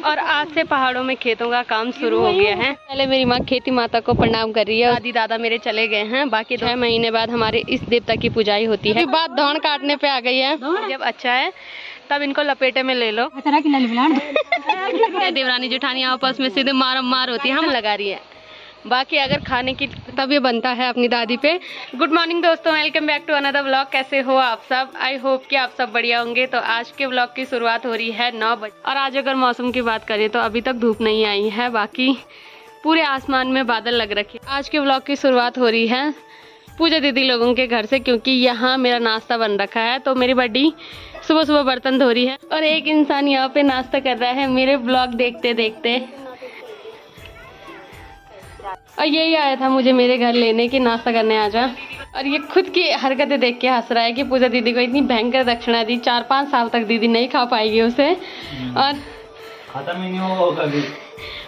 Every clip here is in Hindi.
और आज से पहाड़ों में खेतों का काम शुरू हो गया है। पहले मेरी माँ खेती माता को प्रणाम कर रही है, दादी दादा मेरे चले गए हैं। बाकी 6 महीने बाद हमारे इस देवता की पूजाई होती है। बात धान काटने पे आ गई है। जब अच्छा है तब इनको लपेटे में ले लो। देवरानी जेठानी आपस में सीधे मारम मार होती है, हम लगा रही है। बाकी अगर खाने की तब ये बनता है अपनी दादी पे। गुड मॉर्निंग दोस्तों, welcome back to another vlog. कैसे हो आप सब? आई होप कि आप सब बढ़िया होंगे। तो आज के व्लॉग की शुरुआत हो रही है 9 बजे। और आज अगर मौसम की बात करें तो अभी तक धूप नहीं आई है, बाकी पूरे आसमान में बादल लग रखे। आज के व्लॉग की शुरुआत हो रही है पूजा दीदी लोगों के घर से, क्योंकि यहाँ मेरा नाश्ता बन रखा है। तो मेरी बड्डी सुबह सुबह बर्तन धो रही है और एक इंसान यहाँ पे नाश्ता कर रहा है मेरे ब्लॉग देखते देखते। और यही आया था मुझे मेरे घर लेने की नाश्ता करने आ जा। और ये खुद की हरकतें देख के हंस रहा है कि पूजा दीदी को इतनी भयंकर दक्षिणा दी, 4-5 साल तक दीदी नहीं खा पाएगी उसे, और खत्म ही नहीं होगा कभी।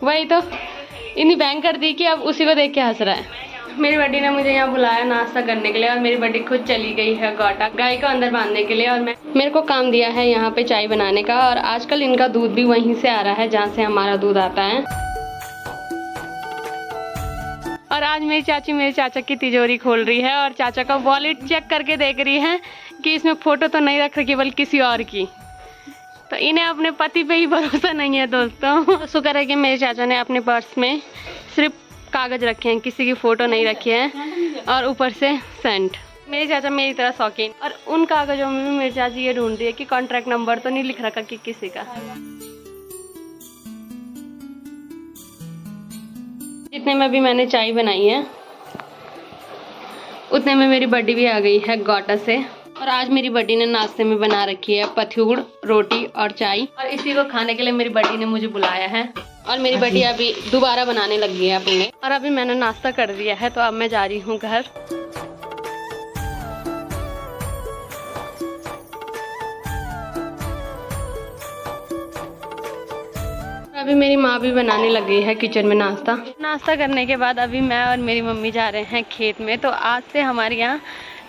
वही तो इतनी भयंकर दी कि अब उसी को देख के हंस रहा है। मेरी बड्डी ने मुझे यहाँ बुलाया नाश्ता करने के लिए, और मेरी बड्डी खुद चली गई है गोटा गाय को अंदर बांधने के लिए। और मेरे को काम दिया है यहाँ पे चाय बनाने का। और आजकल इनका दूध भी वहीं से आ रहा है जहाँ से हमारा दूध आता है। और आज मेरी चाची मेरे चाचा की तिजोरी खोल रही है और चाचा का वॉलेट चेक करके देख रही है कि इसमें फोटो तो नहीं रख रखी बल्कि किसी और की। तो इन्हें अपने पति पे ही भरोसा नहीं है दोस्तों। शुक्र है कि मेरे चाचा ने अपने पर्स में सिर्फ कागज रखे हैं, किसी की फोटो नहीं रखी है, और ऊपर से सेंट। मेरे चाचा मेरी तरह शौकीन। और उन कागजों में भी मेरी चाची ये ढूंढ रही है कि कॉन्ट्रैक्ट नंबर तो नहीं लिख रखा कि किसी का। जितने में भी मैंने चाय बनाई है उतने में मेरी बड्डी भी आ गई है गोटा से। और आज मेरी बड्डी ने नाश्ते में बना रखी है पथ्यूड़, रोटी और चाय। और इसी को खाने के लिए मेरी बड्डी ने मुझे बुलाया है। और मेरी बड्डी अभी दोबारा बनाने लगी है अपने। और अभी मैंने नाश्ता कर दिया है, तो अब मैं जा रही हूँ घर। अभी मेरी माँ भी बनाने लगी है किचन में नाश्ता करने के बाद अभी मैं और मेरी मम्मी जा रहे हैं खेत में। तो आज से हमारे यहाँ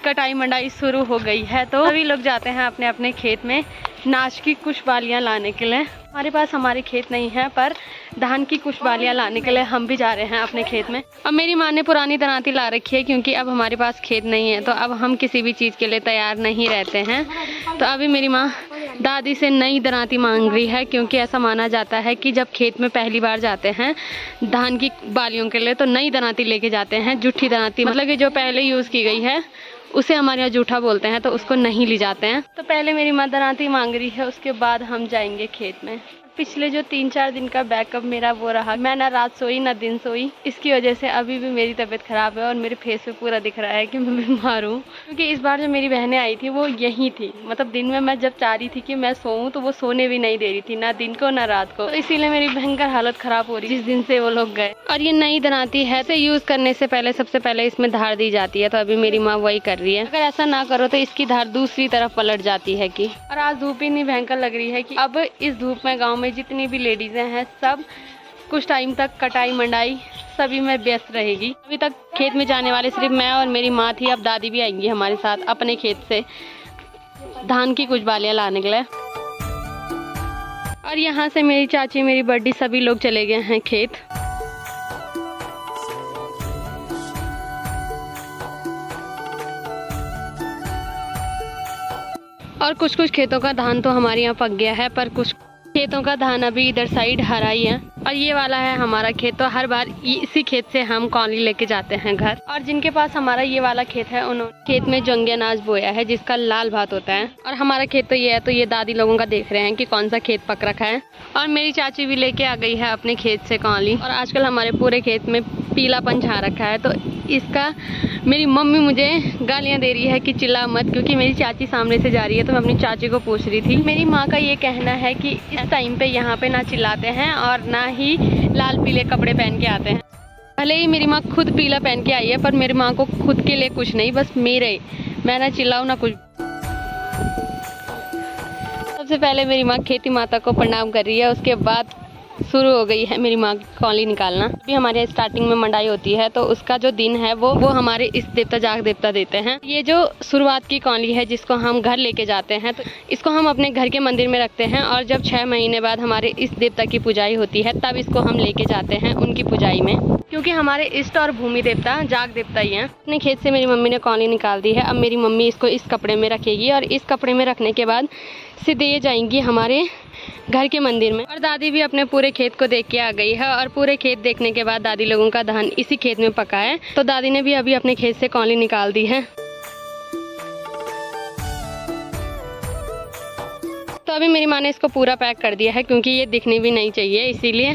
कटाई मंडाई शुरू हो गई है। तो सभी लोग जाते हैं अपने अपने खेत में नाच की कुछ बालियाँ लाने के लिए। हमारे पास हमारे खेत नहीं है, पर धान की कुछ बालियाँ लाने के लिए हम भी जा रहे हैं अपने खेत में। अब मेरी माँ ने पुरानी दरांती ला रखी है, क्योंकि अब हमारे पास खेत नहीं है, तो अब हम किसी भी चीज़ के लिए तैयार नहीं रहते हैं। तो अभी मेरी माँ दादी से नई दरांती मांग रही है, क्योंकि ऐसा माना जाता है कि जब खेत में पहली बार जाते हैं धान की बालियों के लिए, तो नई दरांती लेके जाते हैं। जूठी दरांती मतलब कि जो पहले यूज़ की गई है उसे हमारे यहाँ जूठा बोलते हैं, तो उसको नहीं ले जाते हैं। तो पहले मेरी माँ दरांती मांग रही है, उसके बाद हम जाएंगे खेत में। पिछले जो 3-4 दिन का बैकअप मेरा वो रहा, मैं ना रात सोई ना दिन सोई। इसकी वजह से अभी भी मेरी तबीयत खराब है और मेरे फेस पे पूरा दिख रहा है कि मैं बीमार हूँ। क्योंकि इस बार जो मेरी बहनें आई थी वो यहीं थी, मतलब दिन में मैं जब चाह रही थी कि मैं सोऊं तो वो सोने भी नहीं दे रही थी, ना दिन को ना रात को। तो इसीलिए मेरी भयंकर हालत खराब हो रही जिस दिन से वो लोग गए। और ये नई दरांती है, इसे यूज करने से पहले सबसे पहले इसमें धार दी जाती है। तो अभी मेरी माँ वही कर रही है। अगर ऐसा ना करो तो इसकी धार दूसरी तरफ पलट जाती है की। और आज धूप इतनी भयंकर लग रही है कि अब इस धूप में गाँव में जितनी भी लेडीजें हैं सब कुछ टाइम तक कटाई मंडाई सभी में व्यस्त रहेगी। अभी तक खेत में जाने वाले सिर्फ मैं और मेरी माँ थी, अब दादी भी आएंगी हमारे साथ अपने खेत से धान की कुछ बालियां लाने के लिए। और यहाँ से मेरी चाची मेरी बड्डी सभी लोग चले गए हैं खेत। और कुछ कुछ खेतों का धान तो हमारे यहाँ पक गया है, पर कुछ खेतों का धान अभी इधर साइड हरा ही है। और ये वाला है हमारा खेत। तो हर बार इसी खेत से हम कौली लेके जाते हैं घर। और जिनके पास हमारा ये वाला खेत है उन्होंने खेत में जंगी अनाज बोया है, जिसका लाल भात होता है। और हमारा खेत तो ये है, तो ये दादी लोगों का देख रहे हैं कि कौन सा खेत पक रखा है। और मेरी चाची भी लेके आ गई है अपने खेत से कौली। और आजकल हमारे पूरे खेत में पीलापन छा रखा है, तो इसका मेरी मम्मी मुझे गालियाँ दे रही है कि चिल्ला मत, क्योंकि मेरी चाची सामने से जा रही है। तो मैं अपनी चाची को पूछ रही थी। मेरी माँ का ये कहना है कि इस टाइम पे यहाँ पे ना चिल्लाते हैं और ना ही लाल पीले कपड़े पहन के आते हैं। भले ही मेरी माँ खुद पीला पहन के आई है, पर मेरी माँ को खुद के लिए कुछ नहीं, बस मेरे, मैं ना चिल्लाऊँ ना कुछ। सबसे पहले मेरी माँ खेती माता को प्रणाम कर रही है, उसके बाद शुरू हो गई है मेरी माँ की कौली निकालना। अभी हमारे यहाँ स्टार्टिंग में मंडाई होती है तो उसका जो दिन है वो हमारे इष्ट देवता जाग देवता देते हैं। ये जो शुरुआत की कौली है जिसको हम घर लेके जाते हैं, तो इसको हम अपने घर के मंदिर में रखते हैं और जब 6 महीने बाद हमारे इष्ट देवता की पूजाई होती है तब इसको हम लेके जाते हैं उनकी पूजाई में, क्योंकि हमारे इष्ट और भूमि देवता जाग देवता ही हैं। अपने खेत से मेरी मम्मी ने कौली निकाल दी है। अब मेरी मम्मी इसको इस कपड़े में रखेगी और इस कपड़े में रखने के बाद सीधे ये जाएंगी हमारे घर के मंदिर में। और दादी भी अपने पूरे खेत को देख के आ गई है और पूरे खेत देखने के बाद दादी लोगों का धान इसी खेत में पका है, तो दादी ने भी अभी अपने खेत से कौली निकाल दी है। तो अभी मेरी माँ ने इसको पूरा पैक कर दिया है क्योंकि ये दिखनी भी नहीं चाहिए, इसीलिए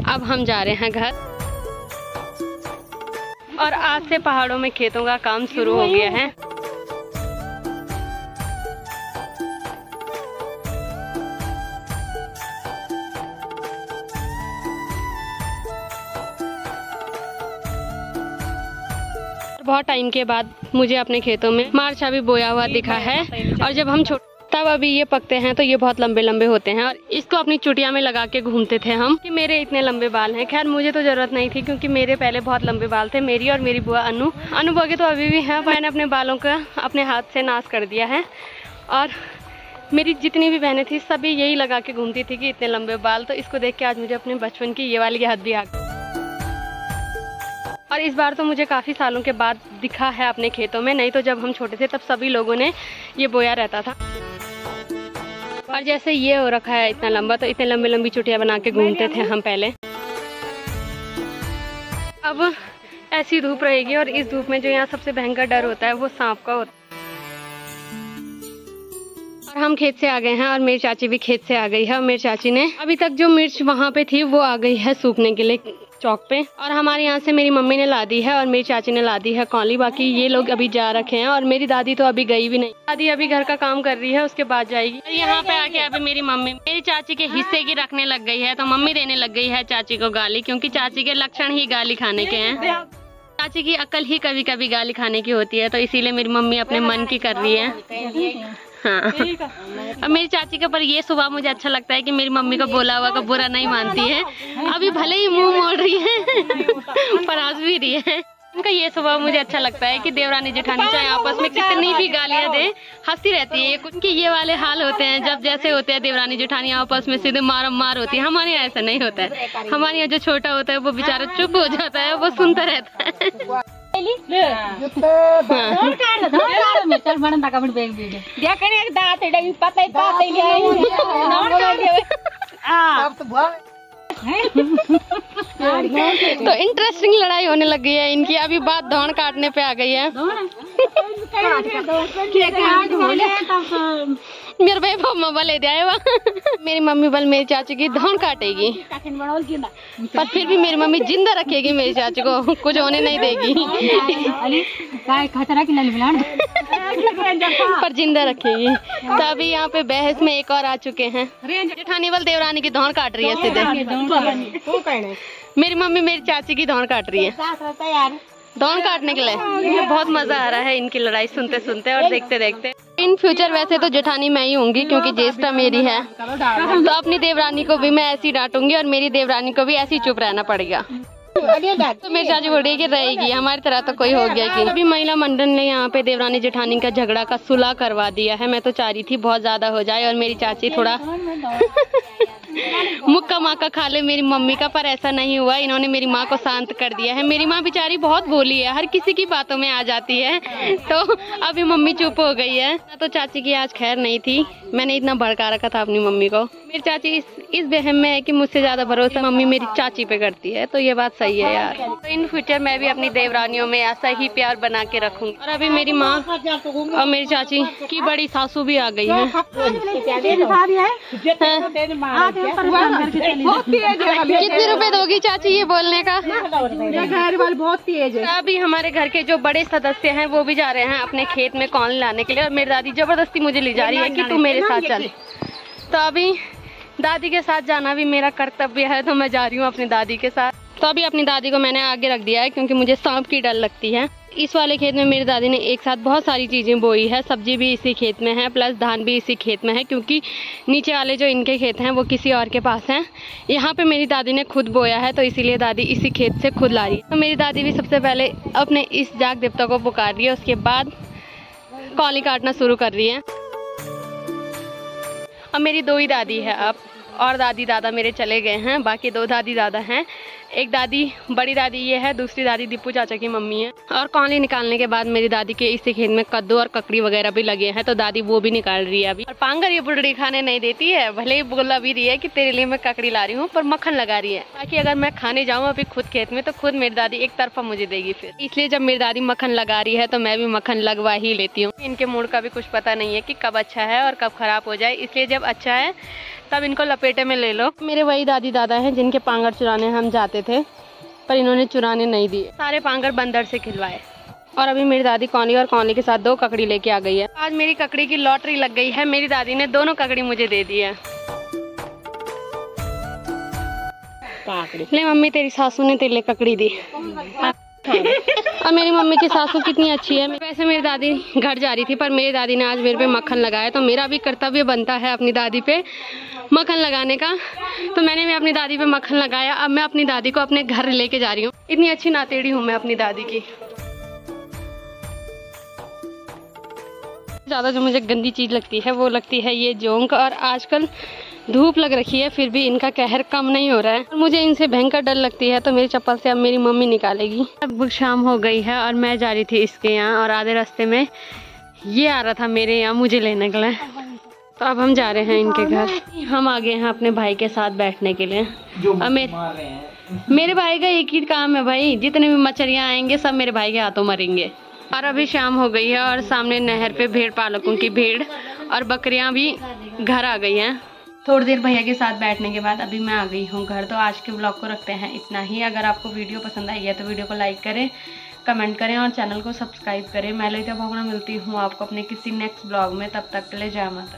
अब हम जा रहे हैं घर। और आज से पहाड़ों में खेतों का काम शुरू हो गया है। बहुत टाइम के बाद मुझे अपने खेतों में मार्चा भी बोया हुआ दिखा है। और जब हम तब अभी ये पकते हैं तो ये बहुत लंबे लंबे होते हैं और इसको अपनी चुटिया में लगा के घूमते थे हम कि मेरे इतने लंबे बाल हैं। खैर मुझे तो जरूरत नहीं थी क्योंकि मेरे पहले बहुत लंबे बाल थे, मेरी और मेरी बुआ अनु बुआ के तो अभी भी हैं। मैंने अपने बालों का अपने हाथ से नाश कर दिया है और मेरी जितनी भी बहनें थी सभी यही लगा के घूमती थी कि इतने लंबे बाल। तो इसको देख के आज मुझे अपने बचपन की ये वाली याद भी आ गई। और इस बार तो मुझे काफ़ी सालों के बाद दिखा है अपने खेतों में, नहीं तो जब हम छोटे थे तब सभी लोगों ने ये बोया रहता था। और जैसे ये हो रखा है इतना लंबा, तो इतने लंबी लंबी चुटिया बना के घूमते थे हम पहले। अब ऐसी धूप रहेगी और इस धूप में जो यहाँ सबसे भयंकर डर होता है वो सांप का होता है। और हम खेत से आ गए हैं और मेरी चाची भी खेत से आ गई है और मेरी चाची ने अभी तक जो मिर्च वहाँ पे थी वो आ गई है सूखने के लिए चौक पे। और हमारे यहाँ से मेरी मम्मी ने ला दी है और मेरी चाची ने ला दी है कौली। बाकी ये लोग अभी जा रखे हैं और मेरी दादी तो अभी गई भी नहीं। दादी अभी घर का काम कर रही है, उसके बाद जाएगी। यहाँ पे आके अभी मेरी मम्मी मेरी चाची के हिस्से की रखने लग गई है, तो मम्मी देने लग गई है चाची को गाली, क्योंकि चाची के लक्षण ही गाली खाने के हैं। चाची की अकल ही कभी कभी गाली खाने की होती है, तो इसीलिए मेरी मम्मी अपने मन की कर रही है। हाँ, अब मेरी चाची का पर ये स्वभाव मुझे अच्छा लगता है कि मेरी मम्मी को बोला हुआ का बुरा नहीं मानती है। अभी भले ही मुंह मोड़ रही है पर हंस भी रही है। उनका ये स्वभाव मुझे अच्छा लगता है कि देवरानी जेठानी चाहे आपस में कितनी भी गालियां दे हंसती रहती है। उनके ये वाले हाल होते हैं जब जैसे होते हैं देवरानी जेठानी आपस में सीधे मारम मार होती है। हमारे यहाँ ऐसा नहीं होता है। हमारे यहाँ जो छोटा होता है वो बेचारा चुप हो जाता है, वो सुनता रहता है। तो इंटरेस्टिंग लड़ाई होने लग गई है इनकी। अभी बात धान काटने पे आ गई है। मेरे भाई मम्मा बल दिया मेरी मम्मी बल मेरी चाची की धान काटेगी, पर फिर भी मेरी मम्मी जिंदा रखेगी मेरी चाची को, कुछ होने नहीं देगी पर जिंदा रखेगी। तो अभी यहाँ पे बहस में एक और आ चुके हैं। जेठानी बल देवरानी की धान काट रही है सीधे। मेरी मम्मी मेरी चाची की धान काट रही है धान काटने के लिए। मुझे बहुत मजा आ रहा है इनकी लड़ाई सुनते सुनते और देखते देखते। इन फ्यूचर वैसे तो जेठानी मैं ही होंगी क्योंकि ज्येष्ठा मेरी है, तो अपनी देवरानी को भी मैं ऐसी डांटूंगी और मेरी देवरानी को भी ऐसी चुप रहना पड़ेगा। तो मेरी चाची बोल रही है कि रहेगी, हमारी तरह तो कोई हो गया कि। अभी महिला मंडल ने यहाँ पे देवरानी जेठानी का झगड़ा का सुलह करवा दिया है। मैं तो चाह रही थी बहुत ज्यादा हो जाए और मेरी चाची थोड़ा मुक्का माका खा ले मेरी मम्मी का, पर ऐसा नहीं हुआ। इन्होंने मेरी माँ को शांत कर दिया है। मेरी माँ बेचारी बहुत भोली है, हर किसी की बातों में आ जाती है, तो अभी मम्मी चुप हो गई है। तो चाची की आज खैर नहीं थी, मैंने इतना भड़का रखा था अपनी मम्मी को। मेरी चाची इस वहम में है कि मुझसे ज्यादा भरोसा मम्मी मेरी चाची पे करती है, तो ये बात सही है यार। तो इन फ्यूचर मैं भी अपनी देवरानियों में ऐसा ही प्यार बना के रखूंगी। और अभी मेरी माँ और मेरी चाची की बड़ी सासू भी आ गई है। कितने रुपए दोगी चाची ये बोलने का? घर वाले बहुत तेज है। अभी हमारे घर के जो बड़े सदस्य हैं वो भी जा रहे हैं अपने खेत में कौन लाने के लिए, और मेरी दादी जबरदस्ती मुझे ले जा रही है कि तू मेरे साथ चल। तो अभी दादी के साथ जाना भी मेरा कर्तव्य है, तो मैं जा रही हूँ अपनी दादी के साथ। तो अभी अपनी दादी को मैंने आगे रख दिया है क्योंकि मुझे सांप की डर लगती है। इस वाले खेत में मेरी दादी ने एक साथ बहुत सारी चीज़ें बोई है। सब्जी भी इसी खेत में है, प्लस धान भी इसी खेत में है, क्योंकि नीचे वाले जो इनके खेत हैं वो किसी और के पास हैं। यहाँ पे मेरी दादी ने खुद बोया है, तो इसीलिए दादी इसी खेत से खुद ला रही है। तो मेरी दादी भी सबसे पहले अपने इस जाग देवता को पुकार रही है, उसके बाद कौली काटना शुरू कर रही है। अब मेरी 2 ही दादी है अब, और दादी दादा मेरे चले गए हैं, बाकी 2 दादी दादा हैं। एक दादी, बड़ी दादी ये है, दूसरी दादी दीपू चाचा की मम्मी है। और कौली निकालने के बाद मेरी दादी के इसी खेत में कद्दू और ककड़ी वगैरह भी लगे हैं, तो दादी वो भी निकाल रही है अभी। और पांगर ये बुढ़ड़ी खाने नहीं देती है, भले ही बोला भी रही है कि तेरे लिए मैं ककड़ी ला रही हूँ, पर मक्खन लगा रही है ताकि अगर मैं खाने जाऊँ अभी खुद खेत में तो खुद मेरी दादी एक तरफा मुझे देगी फिर। इसलिए जब मेरी दादी मक्खन लगा रही है तो मैं भी मक्खन लगवा ही लेती हूँ। इनके मूड का भी कुछ पता नहीं है कि कब अच्छा है और कब खराब हो जाए, इसलिए जब अच्छा है तब इनको लपेटे में ले लो। मेरे वही दादी दादा हैं जिनके पांगर चुराने हम जाते थे, पर इन्होंने चुराने नहीं दिए, सारे पांगर बंदर से खिलवाए। और अभी मेरी दादी कौली और कौली के साथ 2 ककड़ी लेके आ गई है। आज मेरी ककड़ी की लॉटरी लग गई है, मेरी दादी ने दोनों ककड़ी मुझे दे दी है। ले मम्मी, तेरी सासू ने तेरे लिए ककड़ी दी। और मेरी मम्मी की सासू कितनी अच्छी है। वैसे मेरी दादी घर जा रही थी, पर मेरी दादी ने आज मेरे पे मक्खन लगाया, तो मेरा भी कर्तव्य बनता है अपनी दादी पे मक्खन लगाने का। तो मैंने भी अपनी दादी पे मक्खन लगाया। अब मैं अपनी दादी को अपने घर लेके जा रही हूँ। इतनी अच्छी नातेड़ी हूँ मैं अपनी दादी की। ज़्यादा जो मुझे गंदी चीज़ लगती है वो लगती है ये जोंक। और आजकल धूप लग रखी है, फिर भी इनका कहर कम नहीं हो रहा है। मुझे इनसे भयंकर डर लगती है, तो मेरी चप्पल से अब मेरी मम्मी निकालेगी। अब शाम हो गई है और मैं जा रही थी इसके यहाँ, और आधे रास्ते में ये आ रहा था मेरे यहाँ मुझे लेने के लिए। तो अब हम जा रहे हैं इनके घर। हम आ गए हैं अपने भाई के साथ बैठने के लिए। अब मेरे भाई का एक ही काम है भाई, जितने भी मछलियाँ आएंगे सब मेरे भाई के हाथों मरेंगे। और अभी शाम हो गई है और सामने नहर पे भेड़ पालकों की भेड़ और बकरियां भी घर आ गई हैं। थोड़ी देर भैया के साथ बैठने के बाद अभी मैं आ गई हूँ घर। तो आज के ब्लॉग को रखते हैं इतना ही। अगर आपको वीडियो पसंद आई है तो वीडियो को लाइक करें, कमेंट करें और चैनल को सब्सक्राइब करें। मैं ललिता भावना मिलती हूँ आपको अपने किसी नेक्स्ट ब्लॉग में। तब तक के लिए जय माता।